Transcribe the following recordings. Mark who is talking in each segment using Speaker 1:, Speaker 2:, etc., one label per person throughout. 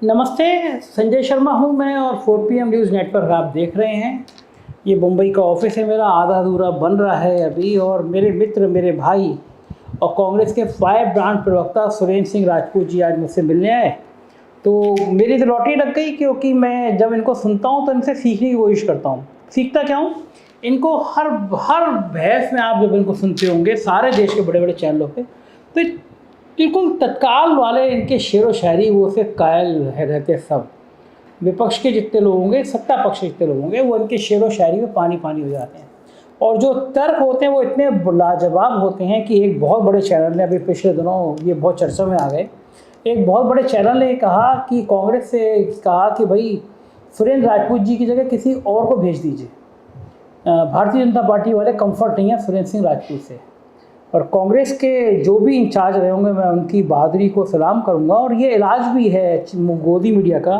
Speaker 1: नमस्ते, संजय शर्मा हूँ मैं और 4PM न्यूज़ नेटवर्क आप देख रहे हैं। ये मुंबई का ऑफिस है मेरा, आधा अधूरा बन रहा है अभी। और मेरे मित्र, मेरे भाई और कांग्रेस के 5 ब्रांड प्रवक्ता सुरेंद्र सिंह राजपूत जी आज मुझसे मिलने आए। तो मेरी तो लॉटरी लग गई, क्योंकि मैं जब इनको सुनता हूँ तो इनसे सीखने की कोशिश करता हूँ। सीखता क्या हूँ, इनको हर हर बहस में आप जब इनको सुनते होंगे सारे देश के बड़े बड़े चैनलों पे, तो बिल्कुल तत्काल वाले इनके शेर व शायरी वो से कायल है रहते सब। विपक्ष के जितने लोग होंगे, सत्ता पक्ष के जितने लोग होंगे, वो इनके शेर व शायरी में पानी पानी हो जाते हैं। और जो तर्क होते हैं वो इतने लाजवाब होते हैं कि एक बहुत बड़े चैनल ने अभी पिछले दिनों ये बहुत चर्चा में आ गए। एक बहुत बड़े चैनल ने कहा कि कांग्रेस से कहा कि भाई सुरेंद्र राजपूत जी की जगह किसी और को भेज दीजिए। भारतीय जनता पार्टी वाले कंफर्ट नहीं है सुरेंद्र सिंह राजपूत से। और कांग्रेस के जो भी इंचार्ज रहे होंगे, मैं उनकी बहादुरी को सलाम करूंगा। और ये इलाज भी है गोदी मीडिया का।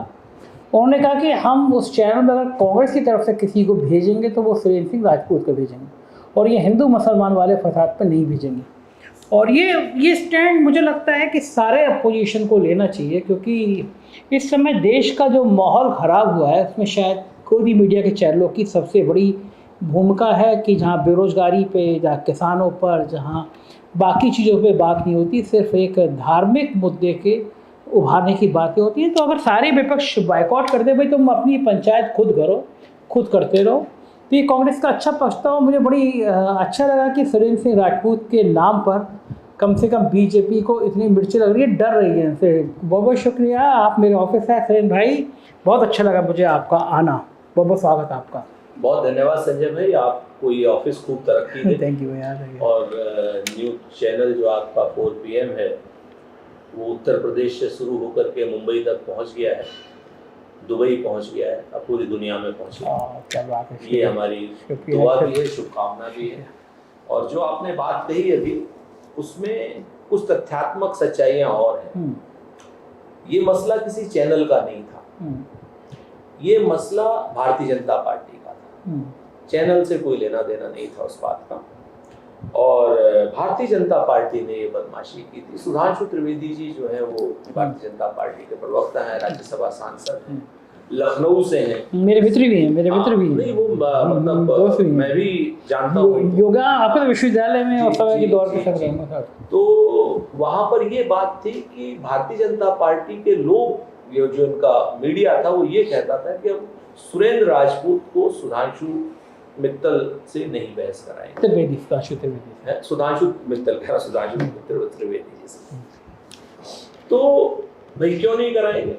Speaker 1: उन्होंने कहा कि हम उस चैनल में अगर कांग्रेस की तरफ से किसी को भेजेंगे तो वो सुरेंद्र सिंह राजपूत को भेजेंगे, और ये हिंदू मुसलमान वाले फसाद पर नहीं भेजेंगे। और ये स्टैंड मुझे लगता है कि सारे अपोजिशन को लेना चाहिए, क्योंकि इस समय देश का जो माहौल ख़राब हुआ है उसमें शायद गोदी मीडिया के चैनलों की सबसे बड़ी भूमिका है कि जहाँ बेरोज़गारी पे, जहाँ किसानों पर, जहाँ बाकी चीज़ों पे बात नहीं होती, सिर्फ एक धार्मिक मुद्दे के उभारने की बातें होती हैं। तो अगर सारे विपक्ष बायकॉट कर दे, भाई तुम अपनी पंचायत खुद करो, खुद करते रहो, तो ये कांग्रेस का अच्छा पछता हो। मुझे बड़ी अच्छा लगा कि सुरेंद्र सिंह राजपूत के नाम पर कम से कम बीजेपी को इतनी मिर्ची लग रही है, डर रही है इनसे। बहुत बहुत शुक्रिया, आप मेरे ऑफिस है सुरेंद्र भाई। बहुत अच्छा लगा मुझे आपका आना, बहुत बहुत स्वागत आपका।
Speaker 2: बहुत धन्यवाद संजय भाई, आपको ये ऑफिस खूब तरक्की दे।
Speaker 1: थैंक यू यार।
Speaker 2: और न्यूज़ चैनल जो आपका 4PM है वो उत्तर प्रदेश से शुरू होकर के मुंबई तक पहुंच गया है, दुबई पहुंच गया है, अब पूरी दुनिया में पहुंच गया है।
Speaker 1: क्या बात है,
Speaker 2: ये हमारी दुआ भी है, शुभकामना भी है। और जो आपने बात कही अभी, उसमें कुछ तथ्यात्मक सच्चाइयाँ और हैं। ये मसला किसी चैनल का नहीं था, ये मसला भारतीय जनता पार्टी का था। चैनल से कोई लेना देना नहीं था उस बात का। और भारतीय जनता पार्टी ने ये बदमाशी की थी। सुधांशु त्रिवेदी जी जो है वो भारतीय जनता पार्टी के प्रवक्ता हैं, राज्यसभा सांसद हैं, लखनऊ से हैं,
Speaker 1: मेरे मित्र भी हैं।
Speaker 2: नहीं वो मतलब मैं भी जानता हूँ,
Speaker 1: योगा आपके विश्वविद्यालय में और समय के दौर पे सब रहा।
Speaker 2: तो वहां पर ये बात थी कि भारतीय जनता पार्टी के लोग, जो इनका मीडिया था, वो ये कहता था कि अब सुरेंद्र राजपूत को सुधांशु मित्तल से नहीं बहस कराएंगे। सुधांशु मित्तल कह रहा, सुधांशु मित्तल त्रिवेदी जी से। तो भाई क्यों नहीं कराएंगे?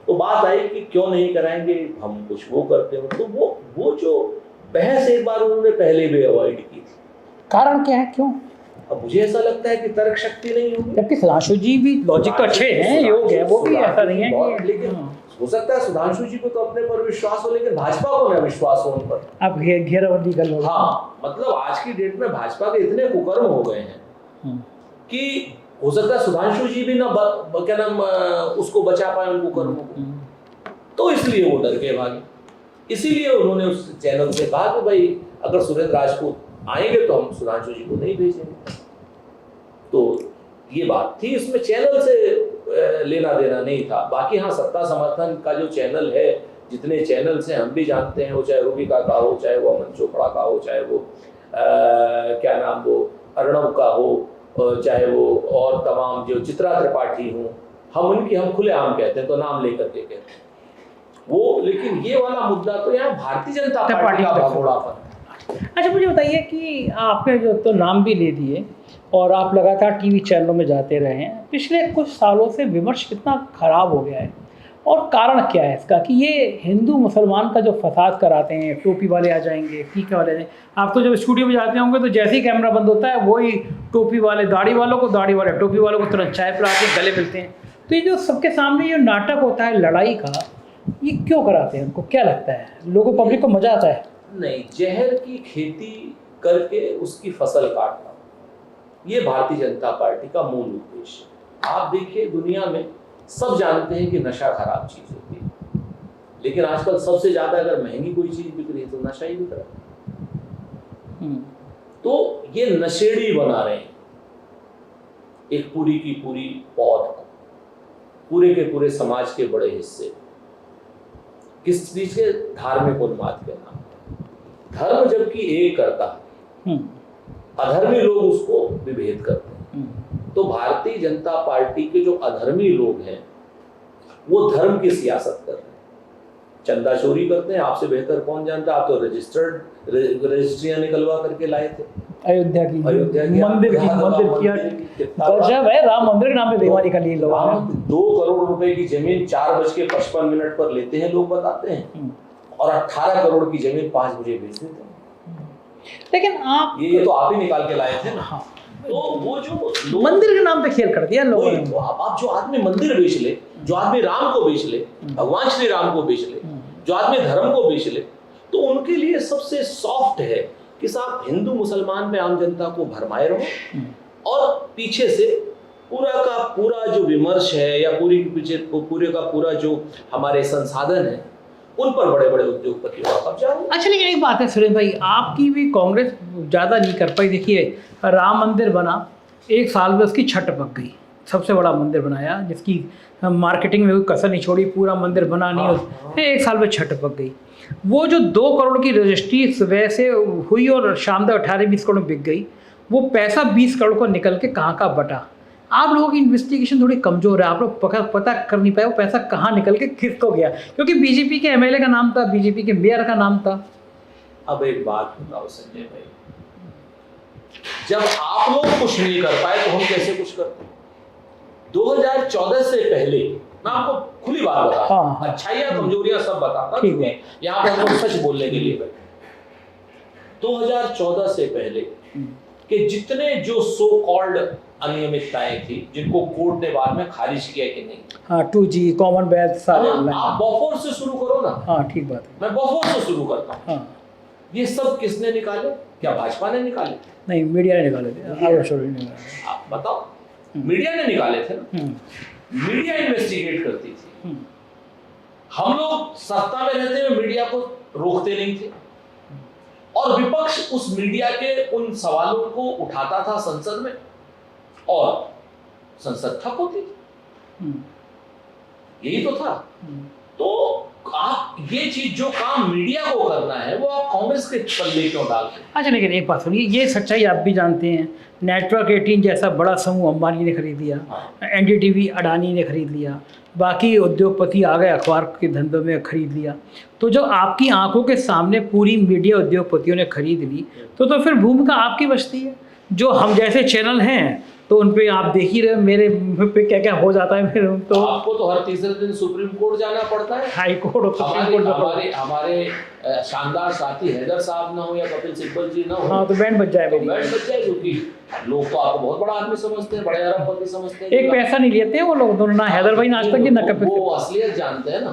Speaker 2: तो बात आई कि क्यों नहीं कराएंगे, हम कुछ वो करते हो। तो वो जो बहस एक बार उन्होंने पहले भी अवॉइड की थी।
Speaker 1: कारण क्या है, क्यों?
Speaker 2: अब मुझे ऐसा लगता है कि तर्क शक्ति नहीं होगी।
Speaker 1: जबकि सुधांशु जी भी लॉजिक तो अच्छे हैं, योग है, वो भी ऐसा नहीं है कि,
Speaker 2: लेकिन हो सकता है सुधांशु जी को तो अपने पर विश्वास हो, लेकिन भाजपा को ना विश्वास हो उन पर।
Speaker 1: अब घेराबंदी कर लो।
Speaker 2: हाँ, मतलब आज की डेट में भाजपा के इतने कुकर्म हो गए हैं कि हो सकता है सुधांशु जी भी ना क्या नाम उसको बचा पाए उन कुकर्मों को। तो इसलिए वो डर के भागे। इसीलिए उन्होंने उस चैनल से कहा कि भाई अगर सुरेंद्र राजपूत आएंगे तो हम सुधांशु जी को नहीं भेजेंगे। तो ये बात थी, इसमें चैनल से लेना देना नहीं था। बाकी हाँ, सत्ता समर्थन का जो चैनल है, जितने चैनल से हम भी जानते हैं, वो चाहे रूबिका का हो, चाहे वो अमन चोपड़ा का हो, चाहे वो क्या नाम वो अर्णव का हो, चाहे वो और तमाम जो चित्रा त्रिपाठी हो, हम खुलेआम कहते हैं, तो नाम लेकर के कहते हैं वो। लेकिन ये वाला मुद्दा तो यहाँ भारतीय जनता पार्टी का भगोड़ापन।
Speaker 1: अच्छा, मुझे बताइए कि आपने जो तो नाम भी ले दिए और आप लगातार टीवी चैनलों में जाते रहे हैं, पिछले कुछ सालों से विमर्श कितना खराब हो गया है, और कारण क्या है इसका कि ये हिंदू मुसलमान का जो फसाद कराते हैं, टोपी वाले आ जाएंगे, टीका वाले ने, आप तो जब स्टूडियो में जाते होंगे तो जैसे ही कैमरा बंद होता है वही टोपी वाले दाढ़ी वालों को, दाढ़ी वाले टोपी वालों को तुरंत चाय पिलाते हैं, गले मिलते हैं। तो ये जो सबके सामने ये नाटक होता है लड़ाई का, ये क्यों कराते हैं? उनको क्या लगता है, लोगों पब्लिक को मजा आता है?
Speaker 2: नहीं, जहर की खेती करके उसकी फसल काटना, ये भारतीय जनता पार्टी का मूल उद्देश्य। आप देखिए, दुनिया में सब जानते हैं कि नशा खराब चीज होती है, लेकिन आजकल सबसे ज्यादा अगर महंगी कोई चीज बिक रही है तो नशा ही बिक रहा है। तो ये नशेड़ी बना रहे हैं एक पूरी की पूरी पौध को। पूरे के पूरे समाज के बड़े हिस्से किस चीज के? धार्मिक उन्माद के नाम पर। धर्म जबकि एक करता है, अधर्मी लोग उसको विभेद करते हैं। तो भारतीय जनता पार्टी के जो अधर्मी लोग हैं वो धर्म की सियासत कर रहे हैं, चंदा चोरी करते हैं। आपसे बेहतर कौन जानता है? आप तो रजिस्ट्रियां निकलवा करके लाए थे
Speaker 1: अयोध्या की मंदिर किया गजब है। राम मंदिर के नाम पे बेईमानी कर ली लोगों ने।
Speaker 2: 2 करोड़ रुपए की जमीन 4:55 पर लेते हैं लोग, बताते हैं, और 18 करोड़ की जमीन 5 बजे बेच देते हैं।
Speaker 1: लेकिन आप
Speaker 2: ये तो आप ही निकाल के लाए थे ना। हाँ। तो वो जो
Speaker 1: मंदिर के नाम पे खेल कर दिया लोगों ने।
Speaker 2: तो आप जो आदमी मंदिर बेच ले, जो आदमी राम को बेच ले, भगवान श्री राम को बेच ले, जो आदमी धर्म को बेच ले, तो उनके लिए सबसे सॉफ्ट है कि साहब हिंदू मुसलमान में आम जनता को भरमाए रहो, और पीछे से पूरा का पूरा जो विमर्श है या पूरे का पूरा जो हमारे संसाधन है उन पर बड़े बड़े उद्योगपतियों का कब्जा हो।
Speaker 1: अच्छा, लेकिन एक बात है सुरेश भाई, आपकी भी कांग्रेस ज़्यादा नहीं कर पाई। देखिए राम मंदिर बना, 1 साल में उसकी छत पक गई। सबसे बड़ा मंदिर बनाया जिसकी मार्केटिंग में कोई कसर नहीं छोड़ी, पूरा मंदिर बना नहीं, 1 साल में छत पक गई। वो जो 2 करोड़ की रजिस्ट्री सुबह से हुई और शाम तक 18-20 करोड़ में बिक गई, वो पैसा 20 करोड़ को निकल के कहाँ का बटा। आप लोगों की इन्वेस्टिगेशन थोड़ी कमज़ोर है, आप लोग पता कर नहीं पाए वो पैसा कहाँ निकल के किसको गया, क्योंकि बीजेपी के एमएलए का नाम था, बीजेपी के मेयर का नाम था।
Speaker 2: अब एक बात बताओ संजय भाई, जब आप लोग कुछ नहीं कर पाए तो हम कैसे कुछ करते? 2014 से पहले मैं आपको खुली बात बता,
Speaker 1: हाँ।
Speaker 2: अच्छाइयाँ कमजोरियां सब बताता, ठीक है, यहाँ पर हमको सच बोलने के लिए बैठे। 2014 से पहले के जितने जो सो कॉल्ड अनियमितताएं थी, जिनको कोर्ट ने बाद में खारिज किया कि नहीं,
Speaker 1: हाँ 2G कॉमनवेल्थ सारे,
Speaker 2: आप बॉफोर्स से शुरू करो ना।
Speaker 1: हाँ ठीक बात है,
Speaker 2: मैं बॉफोर्स से शुरू करता हूँ। हाँ। ये सब किसने निकाले? क्या भाजपा ने निकाले?
Speaker 1: नहीं, मीडिया ने निकाले थे।
Speaker 2: आप बताओ, मीडिया ने निकाले थे ना। मीडिया इन्वेस्टिगेट करती थी, हम लोग सत्ता में रहते हुए मीडिया को रोकते नहीं थे, और विपक्ष उस मीडिया के उन सवालों को उठाता था संसद में, और संसद ठप होती थी। यही तो था। तो आप ये चीज जो काम मीडिया को करना है वो आप कांग्रेस के पल्ले क्यों डालते हैं?
Speaker 1: अच्छा, लेकिन एक बात सुनिए, ये सच्चाई आप भी जानते हैं, नेटवर्क 18 जैसा बड़ा समूह अंबानी ने खरीद लिया, एनडीटीवी अडानी ने खरीद लिया, बाकी उद्योगपति आ गए अखबार के धंधों में खरीद लिया। तो जो आपकी आंखों के सामने पूरी मीडिया उद्योगपतियों ने खरीद ली, तो फिर भूमिका आपकी बचती है। जो हम जैसे चैनल हैं तो उन पे आप देख ही रहे, मेरे पे क्या क्या हो जाता है। मेरे तो
Speaker 2: आपको तो हर तीसरे दिन सुप्रीम कोर्ट जाना पड़ता है,
Speaker 1: हाई कोर्ट और सुप्रीम कोर्ट।
Speaker 2: हमारे शानदार साथी हैदर साहब ना हो या कपिल सिब्बल जी ना हो,
Speaker 1: हाँ तो बैंड बच जाए,
Speaker 2: बैंड बच जाए, क्योंकि लोग तो आपको बहुत बड़ा आदमी समझते हैं, बड़े अरबपति समझते हैं।
Speaker 1: एक पैसा नहीं लेते हैं वो लोग दोनों, ना हैदर भाई ना आज तक जी, ना कपिल।
Speaker 2: वो असलियत जानते हैं ना।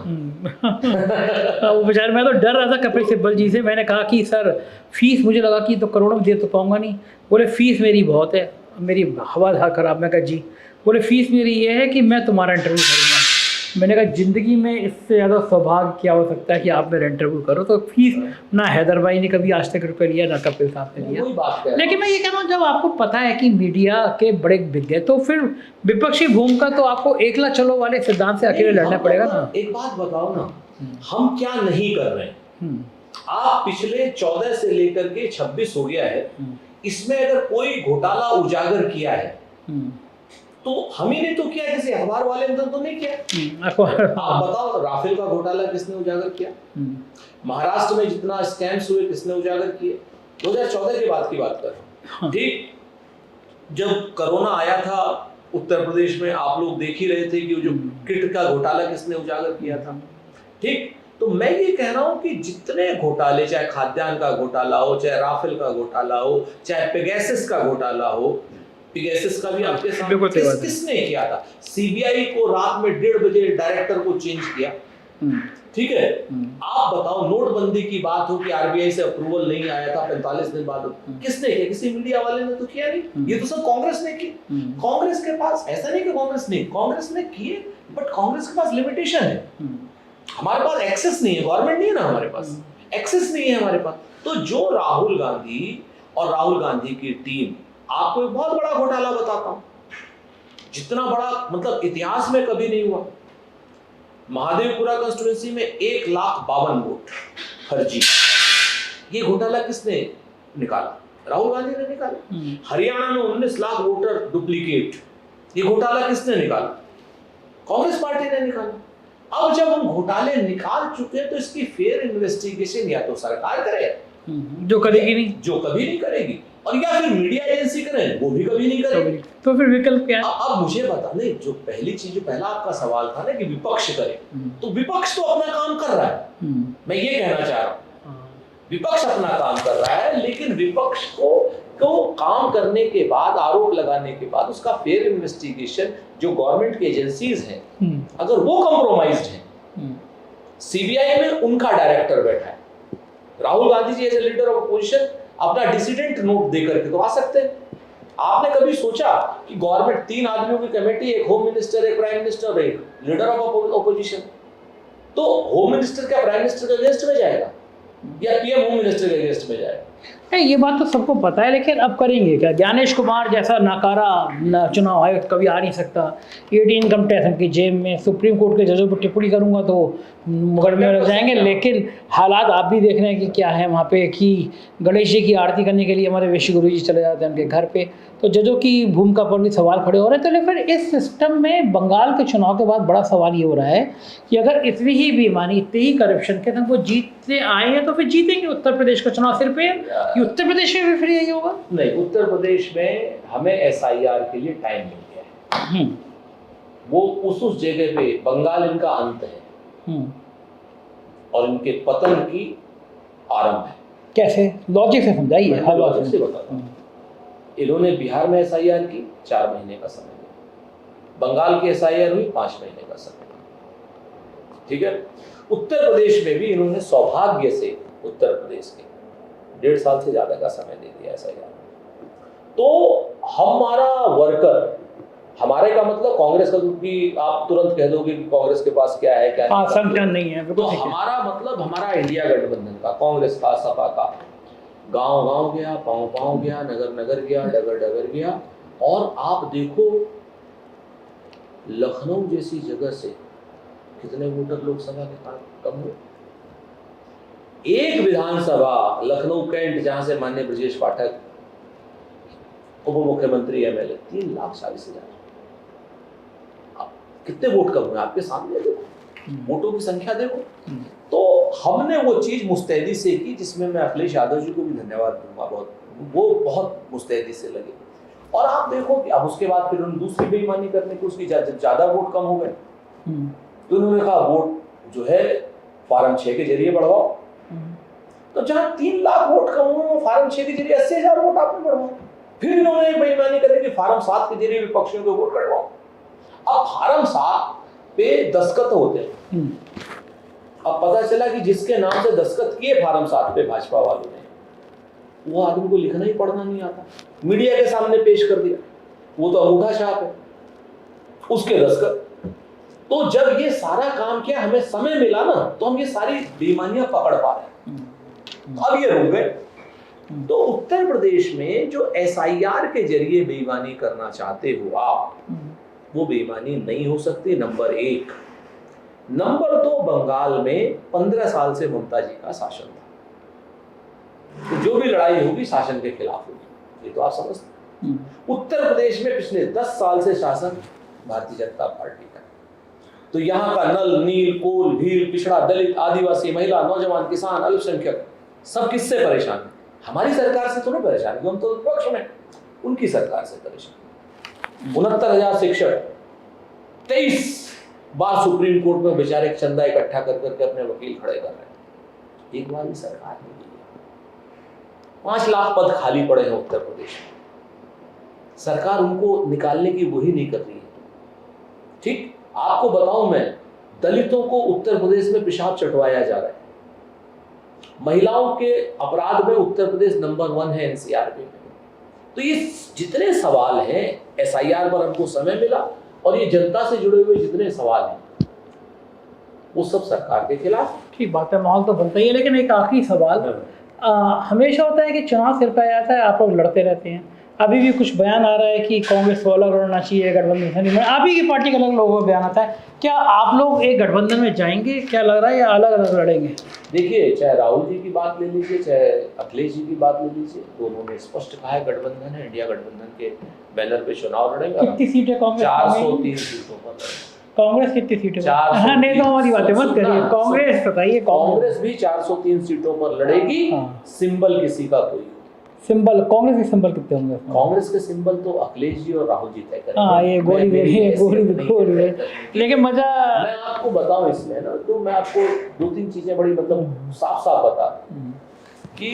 Speaker 1: वो बेचारे, मैं तो डर रहा था कपिल सिब्बल जी से। मैंने कहा कि सर फीस, मुझे लगा कि तो करोड़ों में दे तो पाऊंगा नहीं। बोले फीस मेरी बहुत है, मेरी हवा था खराब। मैं कहा जी, बोले फीस मेरी ये है कि मैं तुम्हारा इंटरव्यू करूँगा। मैंने कहा ज़िंदगी में इससे ज़्यादा सौभाग्य क्या हो सकता है कि आप मेरा इंटरव्यू करो। तो फीस ना हैदर भाई ने कभी आज तक रुपये लिया, ना कपिल साहब ने लिया। लेकिन मैं ये कह रहा हूँ, जब आपको पता है कि मीडिया के बड़े बिक गए, तो फिर विपक्षी भूमिका तो आपको एकला चलो वाले सिद्धांत से अकेले लड़ना पड़ेगा ना।
Speaker 2: एक बात बताओ ना, हम क्या नहीं कर रहे हैं? आप पिछले 14 से लेकर के 26 हो गया है, इसमें अगर कोई घोटाला उजागर किया है तो हम ही ने तो किया, जैसे अखबार वाले ने तो नहीं किया। आप बताओ, राफेल का घोटाला किसने उजागर किया? महाराष्ट्र में जितना स्कैम्स हुए किसने उजागर किए? 2014 के बाद की बात कर। ठीक, जब कोरोना आया था उत्तर प्रदेश में, आप लोग देख ही रहे थे कि जो किट का घोटाला किसने उजागर किया था। ठीक, तो मैं ये कह रहा हूं कि जितने घोटाले, चाहे खाद्यान्न का घोटाला हो, चाहे राफेल का घोटाला हो, चाहे पेगासस का घोटाला हो, पेगासस का भी आपके सामने किसने किया था? सीबीआई को रात में 1:30 बजे डायरेक्टर को चेंज किया। ठीक है, आप बताओ, नोटबंदी की बात हो कि आरबीआई से अप्रूवल नहीं आया था 45 दिन बाद, किसने किया? किसी मीडिया वाले ने तो किया नहीं। ये तो सब कांग्रेस ने की। कांग्रेस के पास, ऐसा नहीं कि कांग्रेस ने किए, बट कांग्रेस के पास लिमिटेशन है। हमारे पास एक्सेस नहीं है, गवर्नमेंट नहीं है ना, हमारे पास एक्सेस नहीं है हमारे पास। तो जो राहुल गांधी और राहुल गांधी की टीम, आपको एक बहुत बड़ा घोटाला बताता हूं, जितना बड़ा मतलब इतिहास में कभी नहीं हुआ। महादेवपुरा कंस्टिट्यूंसी में 1,52,000 वोट फर्जी। ये घोटाला किसने निकाला? राहुल गांधी ने निकाला। हरियाणा में 19 लाख वोटर डुप्लीकेट, ये घोटाला किसने निकाला? कांग्रेस पार्टी ने निकाला। अब जब हम घोटाले निकाल चुके हैं तो इसकी फेयर इन्वेस्टिगेशन या तो सरकार करे,
Speaker 1: जो करेगी नहीं,
Speaker 2: जो कभी नहीं करेगी, और या फिर मीडिया एजेंसी करें, वो भी कभी नहीं करेगी।
Speaker 1: तो फिर विकल्प क्या है?
Speaker 2: अब मुझे बता नहीं, जो पहली चीज, जो पहला आपका सवाल था ना कि विपक्ष करे, तो विपक्ष तो अपना काम कर रहा है। मैं ये कहना चाह रहा हूँ, विपक्ष अपना काम कर रहा है, लेकिन विपक्ष को काम करने के बाद, आरोप लगाने के बाद उसका फेयर इन्वेस्टिगेशन, जो गवर्नमेंट की एजेंसीज हैं, अगर वो कॉम्प्रोमाइज्ड हैं, सीबीआई में उनका डायरेक्टर बैठा है, Rahul Gandhi ji as a leader of opposition अपना डिसिडेंट नोट देकर के तो आ सकते हैं। आपने कभी सोचा कि गवर्नमेंट 3 आदमियों की कमेटी, एक होम मिनिस्टर, एक प्राइम मिनिस्टर और एक लीडर ऑफ अपोजिशन, तो होम मिनिस्टर क्या प्राइम मिनिस्टर के अगेंस्ट में जाएगा या पीएम होम मिनिस्टर के अगेंस्ट में जाएगा?
Speaker 1: ये बात तो सबको पता है, लेकिन अब करेंगे क्या? ज्ञानेश कुमार जैसा नकारा चुनाव आयोग कभी आ नहीं सकता। ईडी इनकम टैक्स उनकी जेब में, सुप्रीम कोर्ट के जजों पर टिप्पणी करूंगा तो मुकदमे लग जाएंगे। लेकिन हालात आप भी देख रहे हैं कि क्या है वहाँ पे, कि गणेश जी की आरती करने के लिए हमारे वैश्य गुरु जी चले जाते हैं उनके घर पे, तो जजों की भूमिका पर भी सवाल खड़े हो रहे हैं। तो लेकिन इस सिस्टम में बंगाल के चुनाव के बाद बड़ा सवाल ये हो रहा है कि अगर इतनी ही बेईमानी, इतनी ही करप्शन के साथ वो जीतते आए हैं तो फिर जीतेंगे उत्तर प्रदेश का चुनाव सिर पे? उत्तर प्रदेश में भी फिर यही होगा?
Speaker 2: नहीं, उत्तर प्रदेश में हमें एसआईआर के लिए टाइम मिल गया है। वो उस जगह पे बंगाल इनका अंत है और इनके पतन की आरंभ है।
Speaker 1: कैसे? लॉजिक से समझाइए।
Speaker 2: लॉजिक से बताता हूँ। इन्होंने बिहार में एसआईआर की 4 महीने का समय दिया, बंगाल की एसआईआर हुई 5 महीने का समय, ठीक है। उत्तर प्रदेश में भी इन्होंने सौभाग्य से उत्तर प्रदेश के 1.5 साल से ज्यादा का समय दे दिया एसआईआर। तो हमारा वर्कर, हमारे का मतलब कांग्रेस का, क्योंकि आप तुरंत कह दोगे कि कांग्रेस के पास क्या है क्या नहीं,
Speaker 1: संगठन नहीं है,
Speaker 2: तो हमारा मतलब हमारा इंडिया गठबंधन का, कांग्रेस का, सपा का, गांव गांव गया, पांव पांव गया, नगर नगर गया, डगर डगर गया। और आप देखो लखनऊ जैसी जगह से कितने वोटर लोकसभा के कम हुए। एक विधानसभा लखनऊ कैंट, जहां से माननीय ब्रजेश पाठक उप मुख्यमंत्री एमएलए, 3,40,000। कितने वोट कम हुए आपके सामने देखो, वोटों की संख्या देखो। तो हमने वो चीज मुस्तैदी से की, जिसमें मैं अखिलेश यादव जी को भी धन्यवाद दूंगा, वो बहुत मुस्तैदी से लगे। और आप देखो कि अब उसके बाद फिर उन्होंने दूसरी बेईमानी करने की, उसकी ज्यादा वोट कम हो गए तो उन्होंने कहा वोट जो है फार्म 6 के जरिए बढ़वाओ। तो जहां 3 लाख वोट कम हुए, वो फार्म 6 के जरिए 80,000 वोट आपने बढ़वाओ। फिर इन्होंने बेईमानी करने की, फार्म 7 के जरिए विपक्षियों के वोट कटवाओ। अब फार्म 7 पे दस्तखत होते हैं। अब पता चला कि जिसके नाम से दस्तखत किए फार्म 7 पे भाजपा वालों ने, वो आदमी को लिखना ही पढ़ना नहीं आता, मीडिया के सामने पेश कर दिया, वो तो अंगूठा छाप है, उसके दस्तखत। तो जब ये सारा काम किया, हमें समय मिला ना, तो हम ये सारी बेईमानियां पकड़ पा रहे हैं। अब ये रुक गए। तो उत्तर प्रदेश में जो एसआईआर के जरिए बेईमानी करना चाहते हो आप, वो बेईमानी नहीं हो सकती, नंबर 1। नंबर 2, बंगाल में 15 साल से ममता जी का शासन था, तो जो भी लड़ाई होगी शासन के खिलाफ होगी, ये तो आप समझते हैं। उत्तर प्रदेश में पिछले 10 साल से शासन भारतीय जनता पार्टी का, तो यहाँ का नल, नील, कोल, भील, पिछड़ा, दलित, आदिवासी, महिला, नौजवान, किसान, अल्पसंख्यक सब किससे परेशान है? हमारी सरकार से तो नहीं परेशान, हम तो विपक्ष में, उनकी सरकार से परेशान। 69,000 शिक्षक 23 बार सुप्रीम कोर्ट में बेचारे चंदा इकट्ठा कर करके अपने वकील खड़े कर रहे हैं, एक बार भी सरकार नहीं दी। 5 लाख पद खाली पड़े हैं उत्तर प्रदेश में, सरकार उनको निकालने की वही नहीं कर रही है। ठीक, आपको बताऊं मैं, दलितों को उत्तर प्रदेश में पेशाब चटवाया जा रहा है, महिलाओं के अपराध में उत्तर प्रदेश नंबर 1 है एनसीआरबी में। तो ये जितने सवाल हैं, एसआईआर पर हमको समय मिला, और ये जनता से जुड़े हुए जितने सवाल हैं, वो सब सरकार के खिलाफ।
Speaker 1: ठीक बात है, माहौल तो बनता ही है। लेकिन एक आखिरी सवाल, हमेशा होता है कि चुनाव सिर पे आ जाता है, आप लोग लड़ते रहते हैं, अभी भी कुछ बयान आ रहा है कि कांग्रेस को अलग लड़ना चाहिए, गठबंधन से नहीं। आप ही की पार्टी के अलग लोगों का बयान आता है। क्या आप लोग एक गठबंधन में जाएंगे, क्या लग रहा है, या अलग अलग लड़ेंगे?
Speaker 2: देखिए, चाहे राहुल जी की बात ले लीजिए, चाहे अखिलेश जी की बात ले लीजिए, दोनों ने स्पष्ट कहा है गठबंधन है, इंडिया गठबंधन के बैनर पे चुनाव लड़ेंगे।
Speaker 1: कितनी सीटें कांग्रेस?
Speaker 2: 403 सीटों पर
Speaker 1: कांग्रेस कितनी सीटें?
Speaker 2: 403
Speaker 1: हाँ, नेताओं वाली बातें मत करिए, कांग्रेस बताइए।
Speaker 2: कांग्रेस भी 403 सीटों पर लड़ेगी। सिंबल किसी का कोई,
Speaker 1: सिंबल कांग्रेस के सिंबल कितने होंगे?
Speaker 2: कांग्रेस के सिंबल तो अखिलेश जी और राहुल जी तय करेंगे।
Speaker 1: हाँ, ये गोली। लेकिन मजा,
Speaker 2: मैं आपको बताऊं इसमें ना, तो मैं आपको 2-3 चीजें बड़ी मतलब साफ बता दूं कि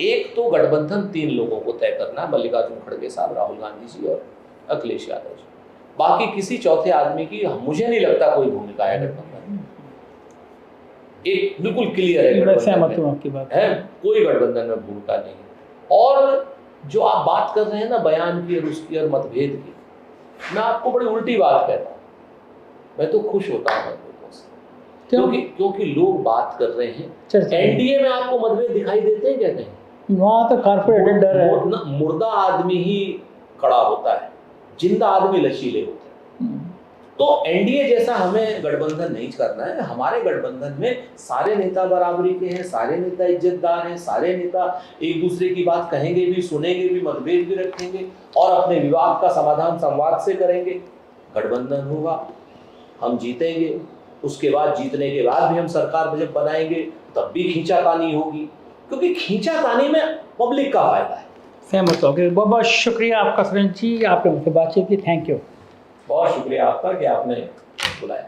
Speaker 2: एक तो गठबंधन 3 लोगों को तय करना है, मल्लिकार्जुन खड़गे साहब, राहुल गांधी जी और अखिलेश यादव जी। बाकी किसी चौथे आदमी की मुझे नहीं लगता कोई भूमिका है गठबंधन में। एक बिल्कुल क्लियर है,
Speaker 1: सहमत हूं आपकी बात
Speaker 2: है, कोई गठबंधन में भूमिका नहीं है। और जो आप बात कर रहे हैं ना बयान की और उसकी और मतभेद की, मैं आपको बड़ी उल्टी बात कहता हूँ। मैं तो खुश होता हूँ मतभेदों से, क्योंकि लोग बात कर रहे हैं। एनडीए में आपको मतभेद दिखाई देते हैं क्या? नहीं,
Speaker 1: वहां तो कारपोरेट डर है।
Speaker 2: मुर्दा आदमी ही कड़ा होता है, जिंदा आदमी लचीले होते हैं। तो एनडीए जैसा हमें गठबंधन नहीं करना है। हमारे गठबंधन में सारे नेता बराबरी के हैं, सारे नेता इज्जतदार हैं, सारे नेता एक दूसरे की बात कहेंगे भी, सुनेंगे भी, मतभेद भी रखेंगे और अपने विवाद का समाधान संवाद से करेंगे। गठबंधन होगा, हम जीतेंगे, उसके बाद जीतने के बाद भी हम सरकार जब बनाएंगे तब भी खींचातानी होगी, क्योंकि खींचातानी में पब्लिक का फायदा है।
Speaker 1: सहमत हो गए। बहुत बहुत शुक्रिया आपका सुरेंद्र जी, आपने मुझसे बातचीत की। Thank you.
Speaker 2: बहुत शुक्रिया आपका कि आपने बुलाया।